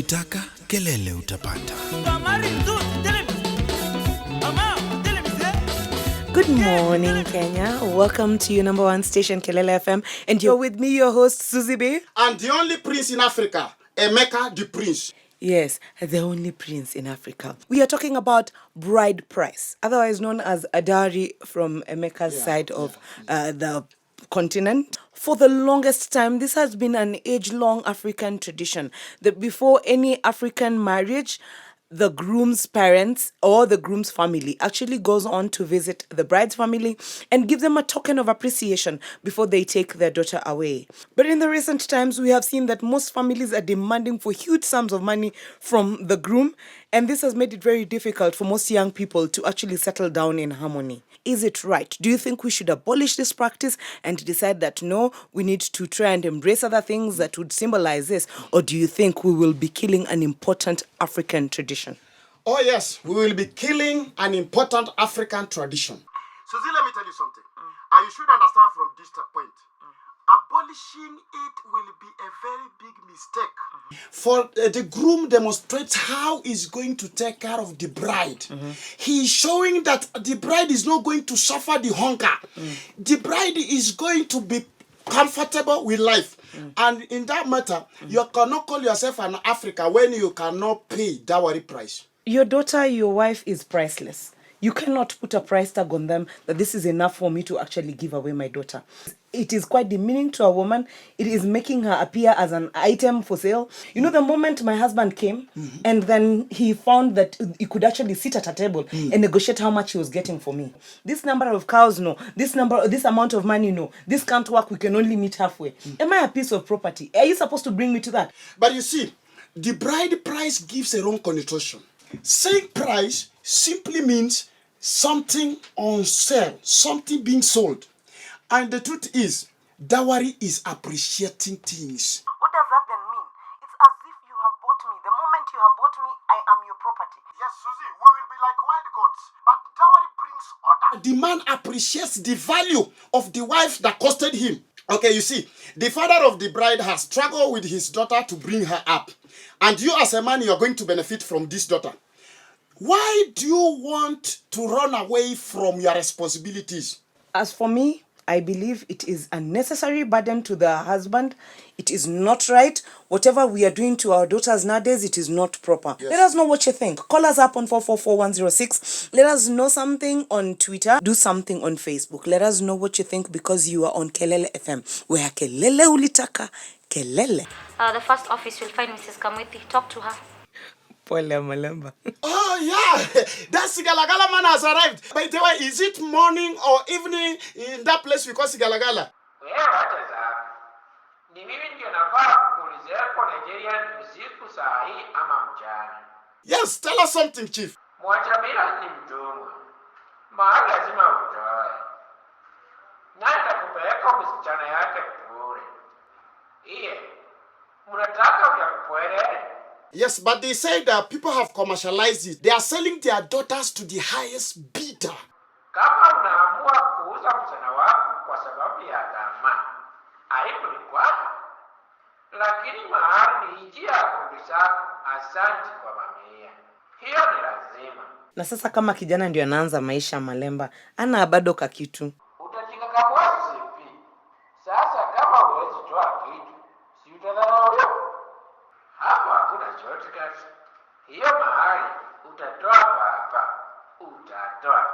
ulitaka, kelele utapata. Good morning, Kenya. Welcome to your number one station, Kelele FM. And you're with me, your host, Susie B. And the only prince in Africa, Emeka the prince. Yes, the only prince in Africa. We are talking about bride price, otherwise known as a dowry from Emeka's side of the continent. For the longest time, this has been an age-long African tradition that before any African marriage, the groom's parents or the groom's family actually goes on to visit the bride's family and give them a token of appreciation before they take their daughter away. But in the recent times, we have seen that most families are demanding for huge sums of money from the groom, and this has made it very difficult for most young people to actually settle down in harmony. Is it right? Do you think we should abolish this practice and decide that no, we need to try and embrace other things that would symbolize this? Or do you think we will be killing an important African tradition? Oh yes, we will be killing an important African tradition. Susie, let me tell you something. And you should understand from this point. Abolishing it will be a very big mistake. For the groom demonstrates how he's going to take care of the bride. He's showing that the bride is not going to suffer the hunger. The bride is going to be comfortable with life. And in that matter, you cannot call yourself an African when you cannot pay dowry price. Your daughter, your wife is priceless. You cannot put a price tag on them that this is enough for me to actually give away my daughter. It is quite demeaning to a woman. It is making her appear as an item for sale. You know, the moment my husband came and then he found that he could actually sit at a table and negotiate how much he was getting for me. This number of cows, no. This amount of money, no. This can't work. We can only meet halfway. Am I a piece of property? Are you supposed to bring me to that? But you see, the bride price gives a wrong connotation. Saying price simply means something on sale, something being sold. And the truth is, dowry is appreciating things. What does that then mean? It's as if you have bought me. The moment you have bought me, I am your property. Yes, Susie, we will be like wild gods. But dowry brings order. The man appreciates the value of the wife that costed him. Okay, you see, the father of the bride has struggled with his daughter to bring her up. And you as a man, you are going to benefit from this daughter. Why do you want to run away from your responsibilities? As for me, I believe it is a necessary burden to the husband. It is not right. Whatever we are doing to our daughters nowadays, it is not proper. Yes. Let us know what you think. Call us up on 444106. Let us know something on Twitter. Do something on Facebook. Let us know what you think because you are on Kelele FM. Where Kelele ulitaka, Kelele. The first office will find Mrs. Kamwethi. Talk to her. Pole Malemba. Oh yeah, that Sigalagala man has arrived. By the way, is it morning or evening in that place we call Sigalagala? Yes, tell us something, Chief. Yes, but they say that people have commercialized it. They are selling their daughters to the highest bidder. Na sasa kama kijana ndio anaanza maisha Malemba, ana bado kakitu. Sasa kama huwezi toa kitu, si utadharauliwa. Hapa hakuna shortcut. Hiyo mahali utatoa hapa. Utatoa.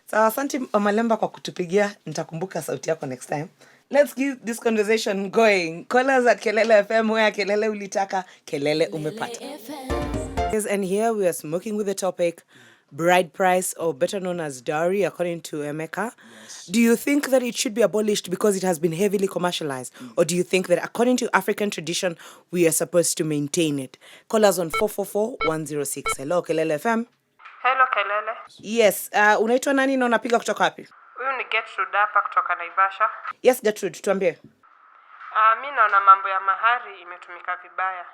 Sawa, asante Malemba kwa kutupigia. Nitakumbuka sauti yako next time. Let's keep this conversation going. Call us at Kelele FM where Kelele ulitaka, Kelele umepata. Yes, and here we are smoking with the topic bride price, or better known as dowry, according to Emeka. Yes. Do you think that it should be abolished because it has been heavily commercialized? Or do you think that according to African tradition, we are supposed to maintain it? Call us on 444106. Hello, Kelele FM. Hello, Kelele. Yes, unaitwa nani na unapiga kutoka wapi? Huyu ni Gertrude hapa kutoka Naivasha. Yes, Gertrude, tuambie. Mimi naona mambo ya mahari imetumika vibaya.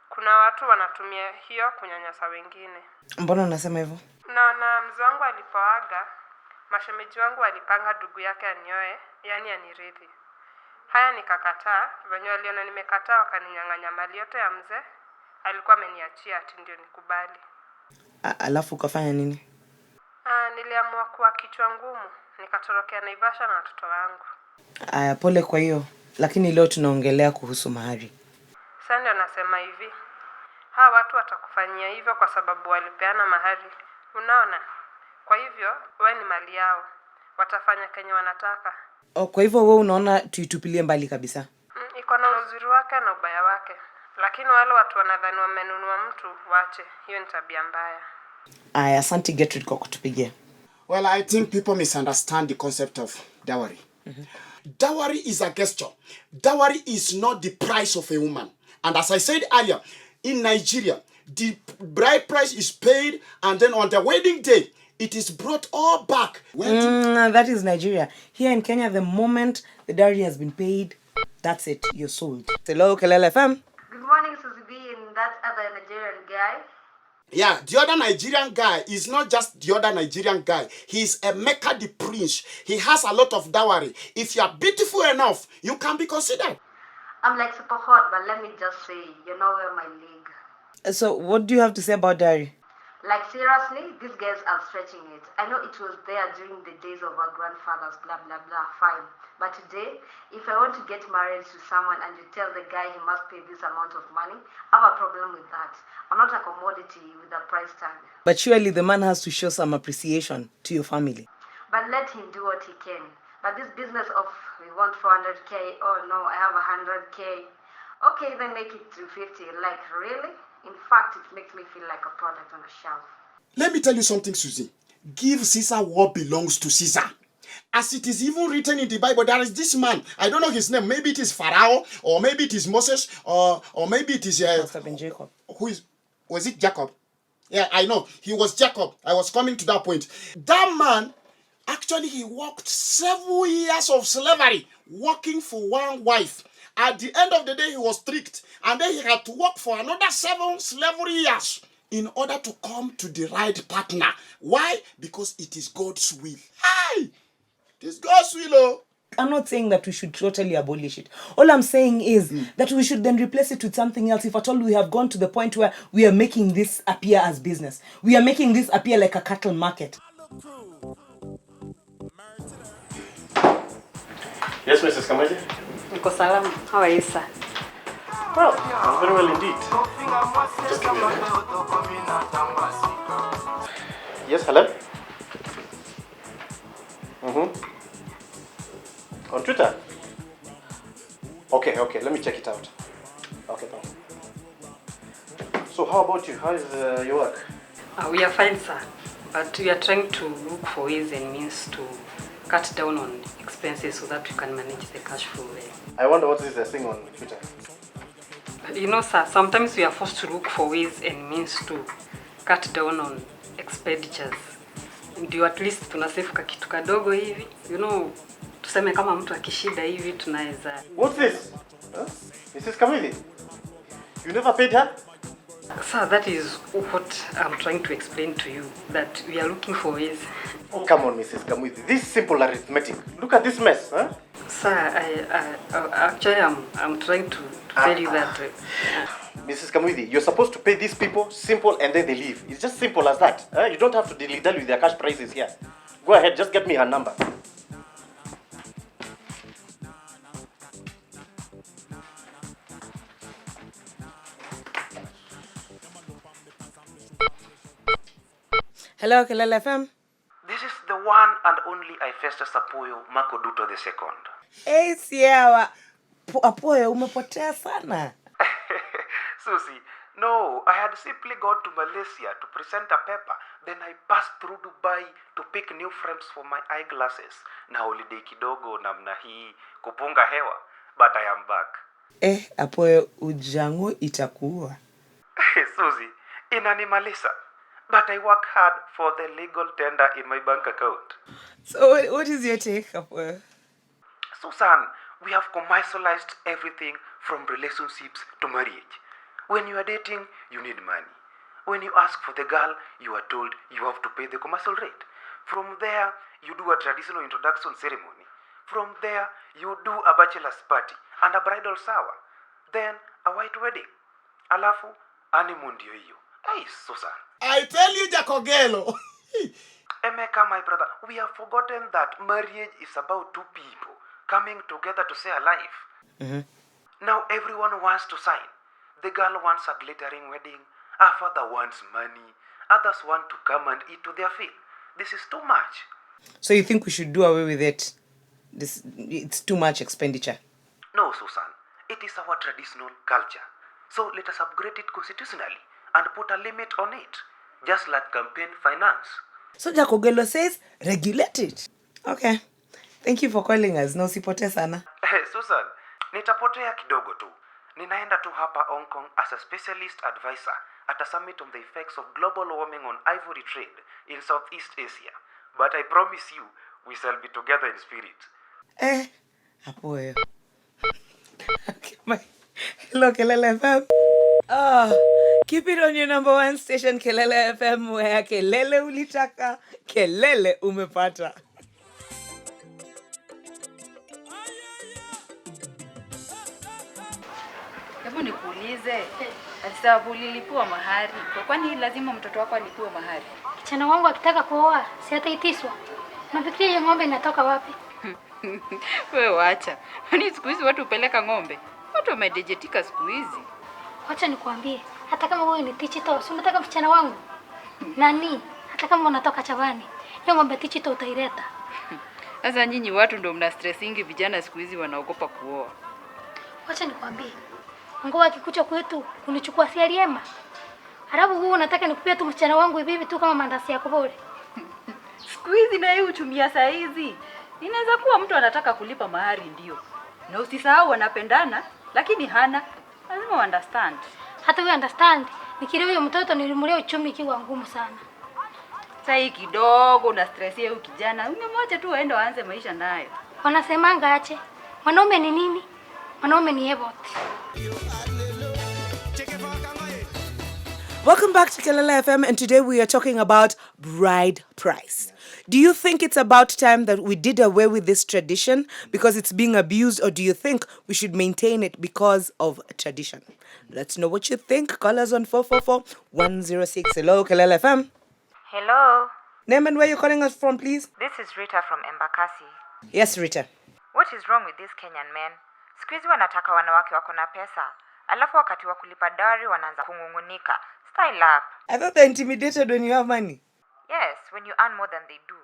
Kuna watu wanatumia hiyo kunyanyasa wengine. Mbona unasema hivyo? Naona mzee wangu alipoaga, mashemeji wangu walipanga ndugu yake anioe, yani anirithi. Haya nikakataa, venye waliona nimekataa wakaninyang'anya mali yote ya mzee, Alikuwa ameniachia ati ndio nikubali. Alafu ukafanya nini? Niliamua kuwa kichwa ngumu, nikatorokea Naivasha na watoto wangu. Aya, pole kwa hiyo. Lakini leo tunaongelea kuhusu mahari. Sasa ndio nasema hivi. Hawa watu watakufanyia hivyo kwa sababu walipeana mahari. Unaona? Kwa hivyo, wewe ni mali yao. Watafanya kenye wanataka. Kwa hivyo wewe unaona tuitupilie mbali kabisa? Iko na uzuri wake na ubaya wake. Lakini wale watu wanadhani wamenunua mtu, waache. Hiyo ni tabia mbaya. Aya, asante Gertrude kwa kutupigia. Well, I think people misunderstand the concept of dowry. Dowry is a gesture. Dowry is not the price of a woman. And as I said earlier, in Nigeria, the bride price is paid, and then on the wedding day, it is brought all back. That is Nigeria. Here in Kenya, the moment the dowry has been paid, that's it, you're sold. Hello, Kelele FM. Good morning, Susie B, and that other Nigerian guy. Yeah, the other Nigerian guy is not just the other Nigerian guy. He's Emeka the prince. He has a lot of dowry. If you are beautiful enough, you can be considered. I'm like super hot, but let me just say, you're nowhere my league. So, what do you have to say about dowry? Like seriously, these guys are stretching it. I know it was there during the days of our grandfathers, blah blah blah, fine. But today, if I want to get married to someone and you tell the guy he must pay this amount of money, I have a problem with that. I'm not a commodity with a price tag. But surely the man has to show some appreciation to your family. But let him do what he can. But this business of we want 400k, oh no, I have 100k. Okay, then make it 350. Like really? In fact, it makes me feel like a product on a shelf. Let me tell you something, Susie. Give Caesar what belongs to Caesar. As it is even written in the Bible, there is this man. I don't know his name. Maybe it is Pharaoh, or maybe it is Moses, or maybe it is Jacob. Was it Jacob? Yeah, I know. He was Jacob. I was coming to that point. That man, actually, he worked 7 years of slavery, working for one wife. At the end of the day, he was tricked. And then he had to work for another 7 slavery years in order to come to the right partner. Why? Because it is God's will. Hey! It is God's will, oh. I'm not saying that we should totally abolish it. All I'm saying is that we should then replace it with something else. If at all we have gone to the point where we are making this appear as business. We are making this appear like a cattle market. Yes, Mrs. Kamwezi? Niko salama. How are you, sir? Well, very well indeed. Just give me a minute. Yes, hello? On Twitter? Okay, let me check it out. Okay, thank you. So how about you? How is your work? We are fine, sir. But we are trying to look for ways and means to cut down on expenses so that we can manage the cash flow. I wonder what is the thing on Twitter. You know, sir, sometimes we are forced to look for ways and means to cut down on expenditures. Ndio at least tunasave kitu kadogo hivi. You know, tuseme kama mtu akishida hivi tunaweza. What's this? Huh? Mrs. Kamwezi? You never paid her? Sir, that is what I'm trying to explain to you, that we are looking for ways. Oh, come on, Mrs. Kamwezi. This simple arithmetic. Look at this mess, huh? Sir, I'm trying to tell you that... Mrs. Kamwezi, you're supposed to pay these people simple and then they leave. It's just simple as that. Huh? You don't have to dilly-dally with their cash prices here. Go ahead, just get me her number. Hello, Kelele FM. This is the one and only Festus Apoyo Makoduto II. Hey, Siewa. Apoyo, umepotea sana. Susie, no, I had simply gone to Malaysia to present a paper. Then I passed through Dubai to pick new frames for my eyeglasses. Na holiday kidogo namna hii kupunga hewa. But I am back. Apoyo, ujangu itakuwa. Susie, inanimalisa. But I work hard for the legal tender in my bank account. So what is your take, Apoyo? Susan, we have commercialized everything from relationships to marriage. When you are dating, you need money. When you ask for the girl, you are told you have to pay the commercial rate. From there, you do a traditional introduction ceremony. From there, you do a bachelor's party and a bridal shower. Then, a white wedding. Alafu, honeymoon ndio hiyo. Hey, Susan. I tell you, Jakogelo. Emeka, my brother, we have forgotten that marriage is about two people coming together to share life. Now everyone wants to sign. The girl wants a glittering wedding. Her father wants money. Others want to come and eat to their fill. This is too much. So you think we should do away with it? It's too much expenditure. No, Susan. It is our traditional culture. So let us upgrade it constitutionally and put a limit on it. Just like campaign finance. So Jakogelo says, regulate it. Okay. Thank you for calling us. No sipote sana. Hey, Susan, nitapotea kidogo tu. Ninaenda tu hapa Hong Kong as a specialist advisor at a summit on the effects of global warming on ivory trade in Southeast Asia. But I promise you, we shall be together in spirit. Hapo yo. Okay, hello, Kelele FM. Keep it on your number one station, Kelele FM, where Kelele ulitaka, Kelele umepata. Hebu nikuulize, sababu ulilipiwa mahari, kwani lazima mtoto wako alipiwe mahari? Kijana wangu akitaka kuoa, si ataitiswa. Nafikiria hiyo ng'ombe inatoka wapi? Wewe waacha. Kwani siku hizi watu upeleka ng'ombe? Watu wamedejetika siku hizi. Wacha nikwambie, hata kama wewe ni tichito, si unataka msichana wangu? Nani? Hata kama unatoka Chavani, hiyo ng'ombe tichito utaileta. Sasa nyinyi watu ndio mna stressingi vijana siku hizi wanaogopa kuoa. Wacha nikwambie. Mungu akikucha kwetu kunichukua si aliema. Halafu huu unataka nikupia tu msichana wangu hivi tu kama mandasi yako bure. Siku hizi na yeye uchumia saa hizi. Inaweza kuwa mtu anataka kulipa mahari ndio. Na usisahau wanapendana lakini hana. Lazima understand. Hata wewe understand. Nikileo huyo mtoto nilimlea uchumi kiwa ngumu sana. Sasa hii kidogo na stress ya huyu kijana. Ungemwacha tu aende aanze maisha nayo. Wanasemanga ache. Mwanaume ni nini? Mwanaume ni hebot. Welcome back to Kelele FM, and today we are talking about bride price. Do you think it's about time that we did away with this tradition because it's being abused, or do you think we should maintain it because of tradition? Let's know what you think. Call us on 444-106. Hello, Kelele FM. Hello. Name and where you're calling us from, please. This is Rita from Embakasi. Yes, Rita. What is wrong with this Kenyan men? Siku hizi wanataka wanawake wako na pesa. Alafu wakati wa kulipa dowry wanaanza kungungunika. Style up. I thought they're intimidated when you have money. Yes, when you earn more than they do.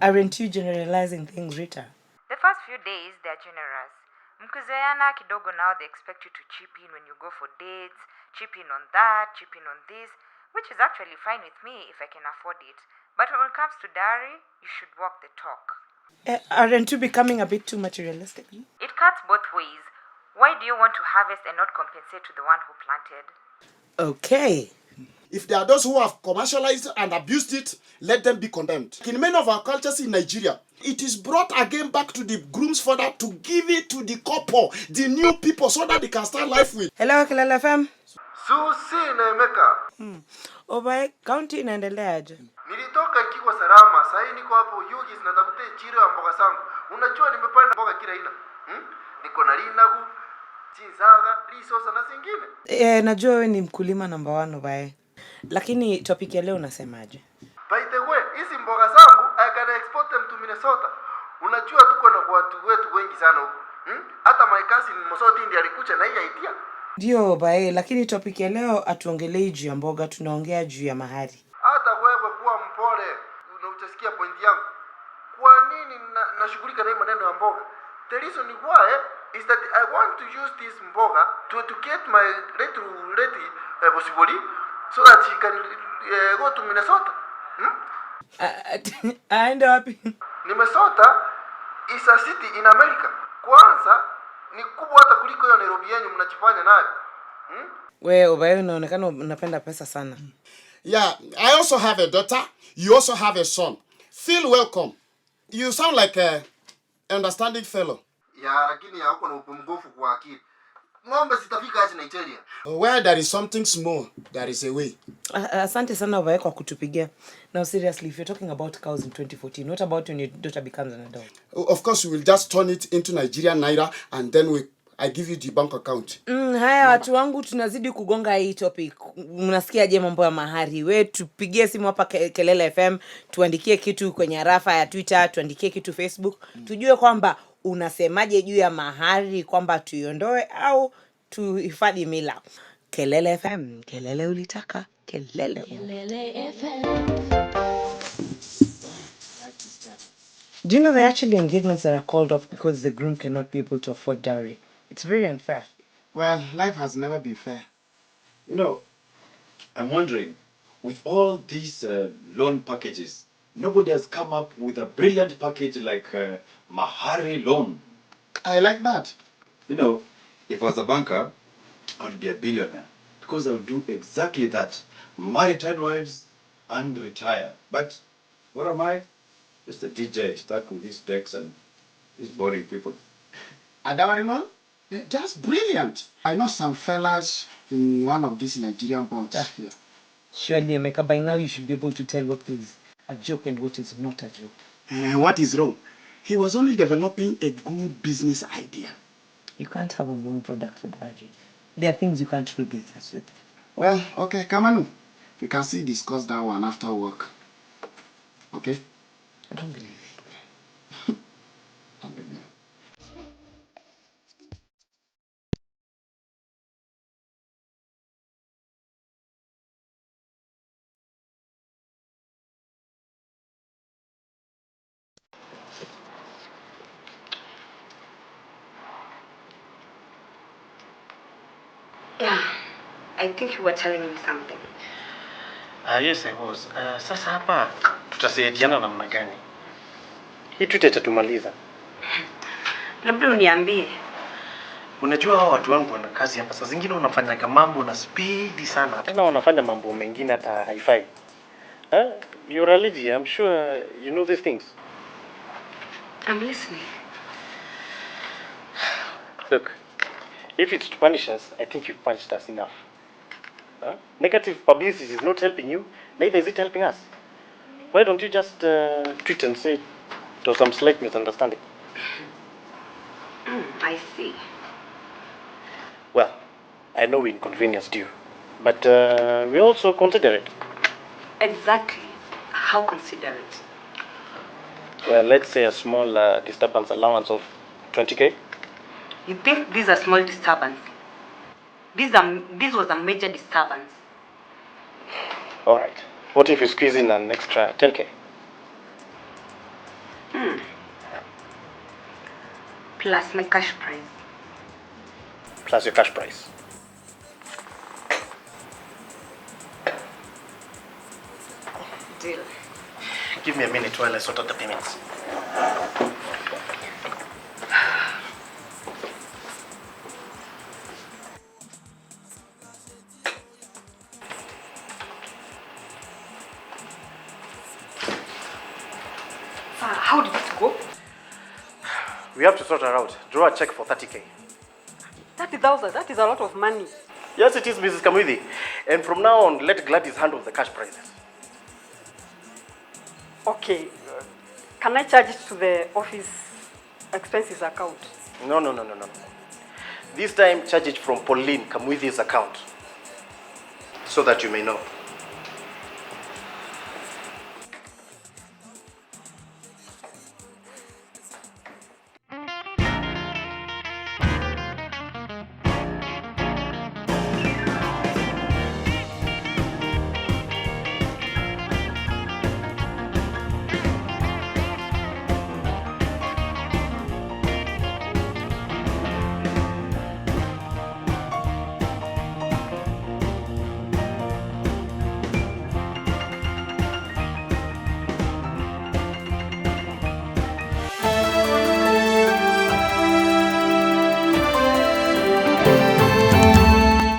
Aren't you generalizing things, Rita? The first few days, they're generous. Mkizoeana kidogo now, they expect you to chip in when you go for dates, chip in on that, chip in on this, which is actually fine with me if I can afford it. But when it comes to dowry, you should walk the talk. Aren't you becoming a bit too materialistic? It cuts both ways. Why do you want to harvest and not compensate to the one who planted? Okay. If there are those who have commercialized and abused it, let them be condemned. In many of our cultures in Nigeria, it is brought again back to the groom's father to give it to the couple, the new people, so that they can start life with. Hello, Kelele FM. Susi na Emeka. Obae, county inaendeleaje? Nilitoka ikiwa salama. Sasa niko hapo Yugis na tafuta chiro ya mboga zangu. Unajua nimepanda mboga kila aina. Niko na linagu, chinsaga, lisosa na zingine. Najua wewe ni mkulima namba 1 Obae. Lakini topic ya leo unasemaje? By the way, hizi mboga zangu I can export them to Minnesota. Unajua tuko na watu wetu wengi sana huko. Hata my cousin Mosoti ndiye alikuja na hii idea. Ndio Obae, lakini topic ya leo atuongelee juu ya mboga, tunaongea juu ya mahari. Hata wewe kuwa mpole, unachosikia point yangu. Kwa nini nashughulika na hii maneno ya mboga? The reason why is that I want to use this mboga to educate my lady possibly so that she can go to Minnesota. Aende wapi? Minnesota is a city in America. Kwanza ni kubwa hata kuliko hiyo Nairobi yenu mnachifanya nayo. Wewe Obae unaonekana unapenda pesa sana. Yeah, I also have a daughter. You also have a son. Feel welcome. You sound like a understanding fellow. Ya, lakini hauko na upumgofu kwa akili. Ng'ombe sitafika aje Nigeria. Where there is something small, there is a way. Asante sana Obae kwa kutupigia. Now seriously, if you're talking about cows in 2014, what about when your daughter becomes an adult? Of course, we will just turn it into Nigerian naira and then we I give you the bank account. Haya watu wangu, tunazidi kugonga hii topic. Mnasikiaje mambo ya mahari? We tupigie simu hapa Kelele FM, tuandikie kitu kwenye arafa ya Twitter, tuandikie kitu Facebook. Tujue kwamba unasemaje juu ya mahari, kwamba tuiondoe au tuhifadhi mila. Kelele FM, kelele ulitaka, kelele. Kelele FM. Do you know there are actually engagements that are called off because the groom cannot be able to afford dowry? It's very unfair. Well, life has never been fair. You know, I'm wondering, with all these loan packages, nobody has come up with a brilliant package like Mahari loan. I like that. You know, if I was a banker, I would be a billionaire because I would do exactly that. Marry 10 wives and retire. But what am I? Just a DJ stuck with these decks and these boring people. A dowry loan? Just brilliant. I know some fellas in one of these Nigerian banks here. Surely, Emeka, by now you should be able to tell what is a joke and what is not a joke. What is wrong? He was only developing a good business idea. You can't have a wrong product for dowry. There are things you can't do business with. Well, okay, come on. We can still discuss that one after work. Okay? I don't believe it. I believe it. Yeah, I think you were telling me something. Yes, I was. Sasa hapa tutasaidiana namna gani? Hii tutatumaliza. Labda uniambie. Unajua hao watu wangu wana kazi hapa. Saa zingine unafanya mambo na speed sana. Tena wanafanya mambo mengine hata haifai. You're a lady. I'm sure you know these things. I'm listening. Look, if it's to punish us, I think you've punished us enough. Negative publicity is not helping you, neither is it helping us. Why don't you just tweet and say there was some slight misunderstanding? I see. Well, I know we inconvenienced you, but we also considerate. Exactly. How considerate? Well, let's say a small disturbance allowance of 20k. You think these are small disturbance? This was a major disturbance. All right. What if you squeeze in an extra 10k? Plus my cash price. Plus your cash price. Deal. Give me a minute while I sort out the payments. How did it go? We have to sort her out. Draw a check for 30k. 30,000, that is a lot of money. Yes, it is, Mrs. Kamwithi. And from now on, let Gladys handle the cash prizes. Okay. Can I charge it to the office expenses account? No. This time, charge it from Pauline Kamwithi's account. So that you may know.